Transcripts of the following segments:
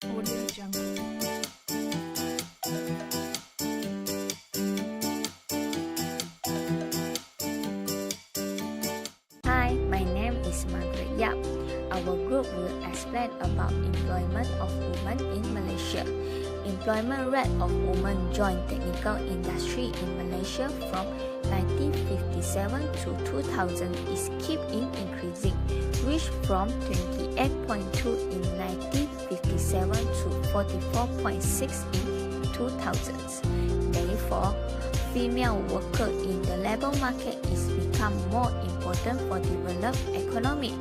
Audio Jungle. Hi, my name is Margaret Yap. Our group will explain about employment of women in Malaysia. Employment rate of women joined technical industry in Malaysia from 1957 to 2000 is keeping increasing, which from 28.2 in 1957 to 44.6 in 2000s. Therefore, female worker in the labor market is become more important for developed economy.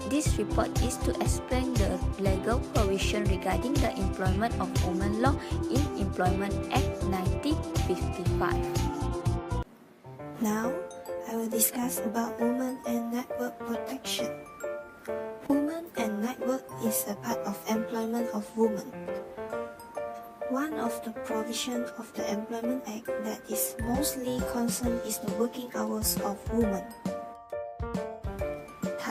This report is to explain the legal provision regarding the employment of women law in Employment Act 1955. Now, I will discuss about women and network protection. Women and network is a part of employment of women. One of the provisions of the Employment Act that is mostly concerned is the working hours of women.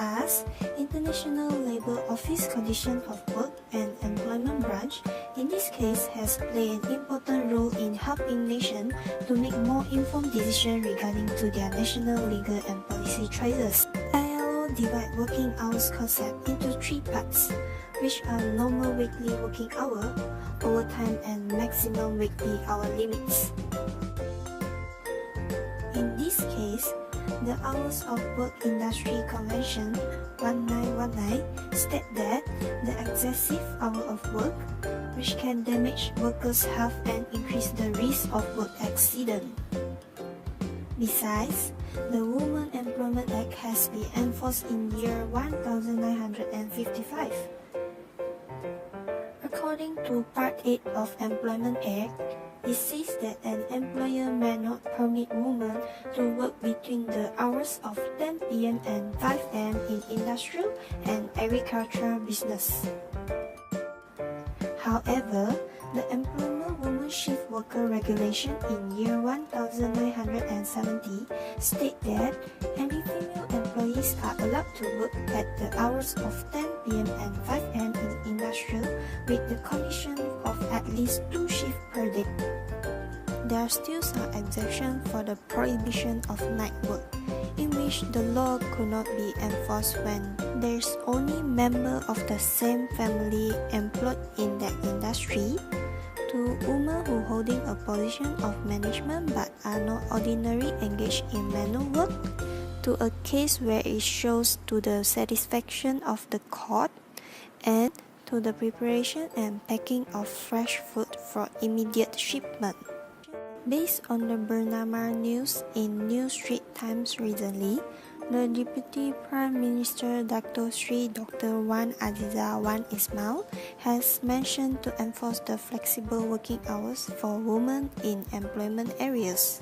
Thus, International Labour Office Condition of Work and Employment Branch in this case has played an important role in helping nations to make more informed decisions regarding to their national legal and policy choices. ILO divide working hours concept into three parts, which are normal weekly working hour, overtime and maximum weekly hour limits. In this case, the Hours of Work Industry Convention 1919 state that the excessive hour of work, which can damage workers' health and increase the risk of work accident. Besides, the Women Employment Act has been enforced in year 1955. According to Part 8 of Employment Act, it says that an employer may not permit women to work between the hours of 10 p.m. and 5 a.m. in industrial and agricultural business. However, the Employment Women Shift Worker Regulation in year 1970 state that any female employees are allowed to work at the hours of 10 p.m. and 5 a.m. in industrial with the condition of at least 2 shifts per day. There are still some exceptions for the prohibition of night work, in which the law could not be enforced when there is only member of the same family employed in that industry, to women who holding a position of management but are not ordinarily engaged in manual work, to a case where it shows to the satisfaction of the court, and to the preparation and packing of fresh food for immediate shipment. Based on the Bernama news in New Straits Times recently, the Deputy Prime Minister Dato Sri Dr. Wan Azizah Wan Ismail has mentioned to enforce the flexible working hours for women in employment areas.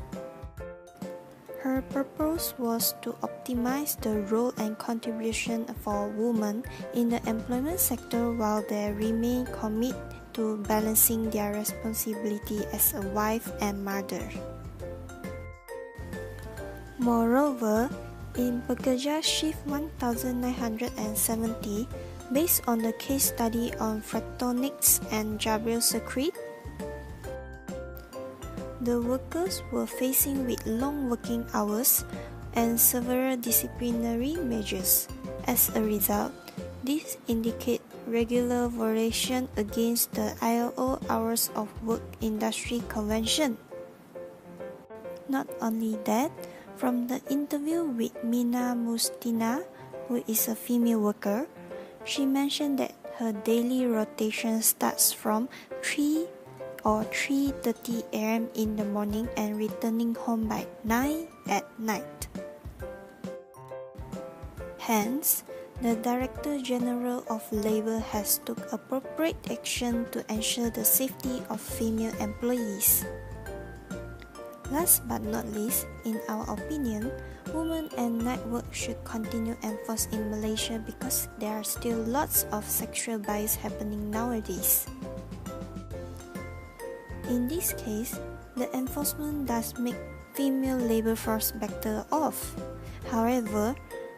Her purpose was to optimize the role and contribution for women in the employment sector while they remain committed to balancing their responsibility as a wife and mother. Moreover, in Pekerja Shift 1970, based on the case study on Fractonics and Jabril Circuit, the workers were facing with long working hours and several disciplinary measures. As a result, this indicates regular violation against the ILO Hours of Work Industry Convention. Not only that, from the interview with Mina Mustina, who is a female worker, she mentioned that her daily rotation starts from 3 or 3:30 a.m. in the morning and returning home by 9 at night. Hence, the Director General of Labour has took appropriate action to ensure the safety of female employees. Last but not least, in our opinion, women and night work should continue enforced in Malaysia because there are still lots of sexual bias happening nowadays. In this case, the enforcement does make female labor force better off. However,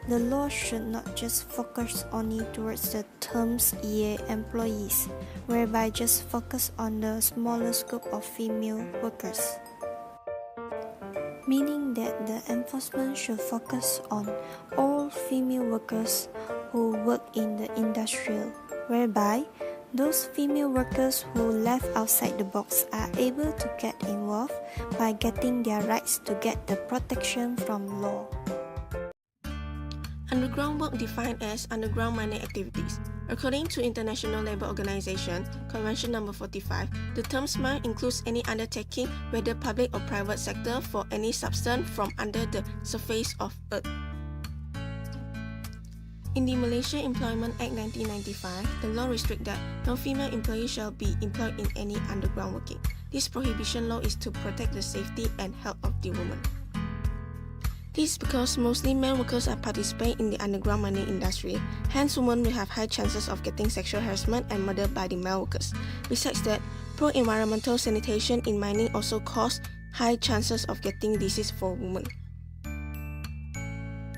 the law should not just focus only towards the terms EA employees, whereby just focus on the smaller scope of female workers. Meaning that the enforcement should focus on all female workers who work in the industrial, whereby those female workers who left outside the box are able to get involved by getting their rights to get the protection from law. Underground work defined as underground mining activities. According to International Labour Organization, Convention No. 45, the term mine includes any undertaking, whether public or private sector, for any substance from under the surface of earth. In the Malaysia Employment Act 1995, the law restricts that no female employee shall be employed in any underground working. This prohibition law is to protect the safety and health of the women. This is because mostly men workers are participating in the underground mining industry, hence women will have high chances of getting sexual harassment and murder by the male workers. Besides that, poor environmental sanitation in mining also cause high chances of getting disease for women.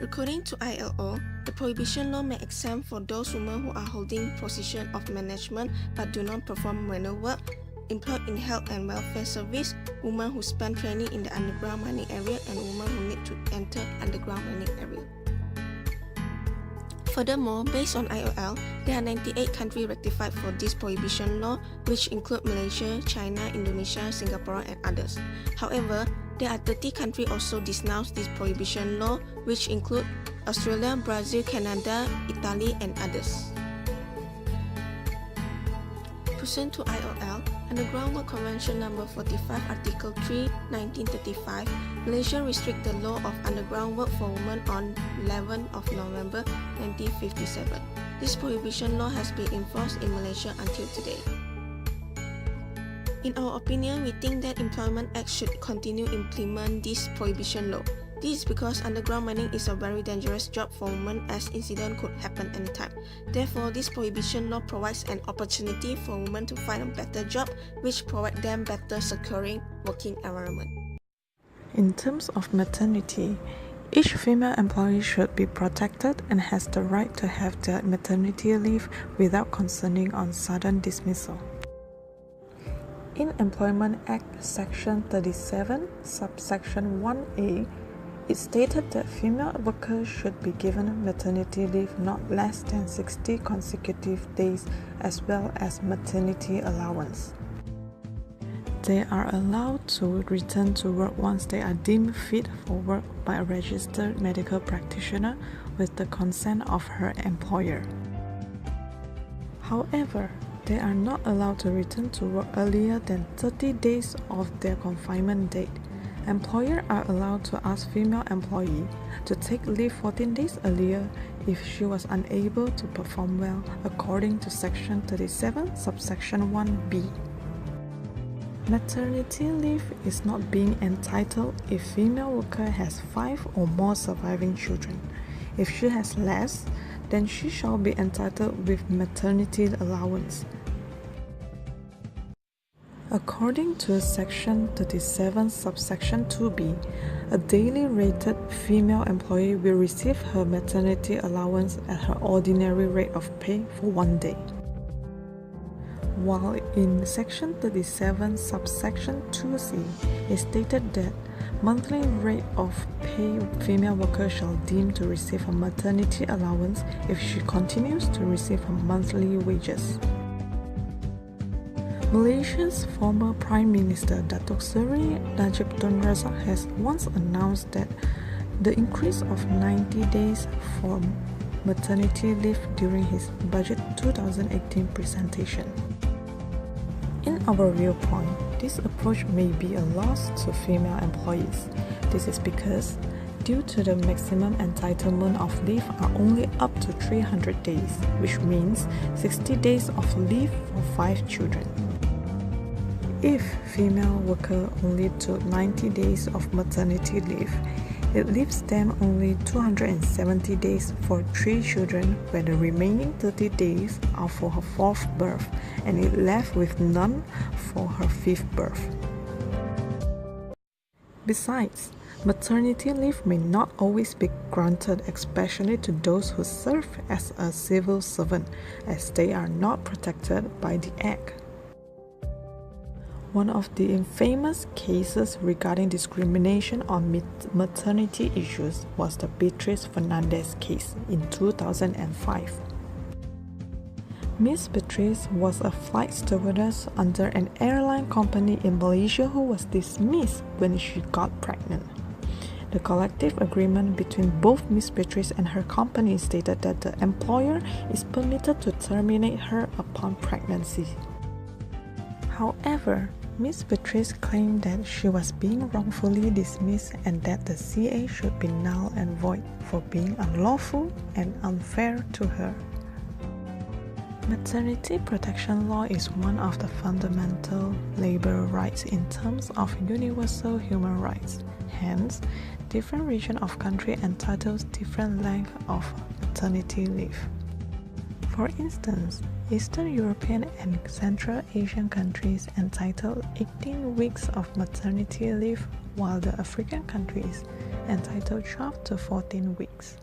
According to ILO, the prohibition law may exempt for those women who are holding position of management but do not perform manual work, employed in health and welfare service, women who spend training in the underground mining area, and women who need to enter underground mining area. Furthermore, based on IOL, there are 98 countries ratified for this prohibition law, which include Malaysia, China, Indonesia, Singapore, and others. However, there are 30 countries also denounced this prohibition law, which include Australia, Brazil, Canada, Italy, and others. Pursuant to IOL, Underground Work Convention No. 45, Article 3, 1935, Malaysia restricted the law of underground work for women on 11 of November 1957. This prohibition law has been enforced in Malaysia until today. In our opinion, we think that Employment Act should continue implement this prohibition law. This is because underground mining is a very dangerous job for women, as incident could happen anytime. Therefore, this prohibition law provides an opportunity for women to find a better job, which provide them better securing working environment. In terms of maternity, each female employee should be protected and has the right to have their maternity leave without concerning on sudden dismissal. In Employment Act Section 37, subsection 1A, it stated that female workers should be given maternity leave not less than 60 consecutive days, as well as maternity allowance. They are allowed to return to work once they are deemed fit for work by a registered medical practitioner with the consent of her employer. However, they are not allowed to return to work earlier than 30 days of their confinement date. Employers are allowed to ask female employee to take leave 14 days earlier if she was unable to perform well, according to Section 37, subsection 1B. Maternity leave is not being entitled if female worker has 5 or more surviving children. If she has less, then she shall be entitled with maternity allowance. According to Section 37, subsection 2B, a daily rated female employee will receive her maternity allowance at her ordinary rate of pay for 1 day. While in Section 37, subsection 2C, it stated that monthly rate of pay female worker shall deem to receive a maternity allowance if she continues to receive her monthly wages. Malaysia's former Prime Minister Datuk Seri Najib Tun Razak has once announced that the increase of 90 days for maternity leave during his Budget 2018 presentation. In our viewpoint, this approach may be a loss to female employees. This is because, due to the maximum entitlement of leave are only up to 300 days, which means 60 days of leave for 5 children. If female worker only took 90 days of maternity leave, it leaves them only 270 days for 3 children, where the remaining 30 days are for her 4th birth, and it left with none for her 5th birth. Besides, Maternity leave may not always be granted, especially to those who serve as a civil servant, as they are not protected by the Act. One of the infamous cases regarding discrimination on maternity issues was the Beatriz Fernandez case in 2005. Miss Beatriz was a flight stewardess under an airline company in Malaysia who was dismissed when she got pregnant. The collective agreement between both Miss Beatriz and her company stated that the employer is permitted to terminate her upon pregnancy. However, Miss Beatriz claimed that she was being wrongfully dismissed and that the CA should be null and void for being unlawful and unfair to her. Maternity protection law is one of the fundamental labor rights in terms of universal human rights. Hence, different region of country entitles different length of maternity leave. For instance, Eastern European and Central Asian countries entitle 18 weeks of maternity leave, while the African countries entitle 12 to 14 weeks.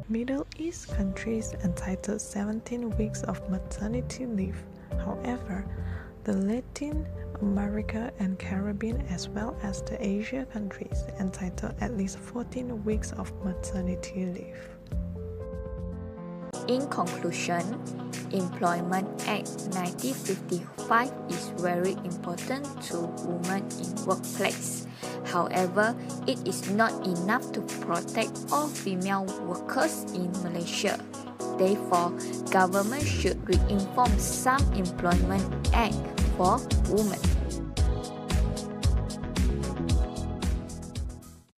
Middle East countries entitled 17 weeks of maternity leave. However, the Latin America and Caribbean as well as the Asia countries entitled at least 14 weeks of maternity leave. In conclusion, Employment Act 1955 is very important to women in workplace. However, it is not enough to protect all female workers in Malaysia. Therefore, government should reform some Employment Act for women.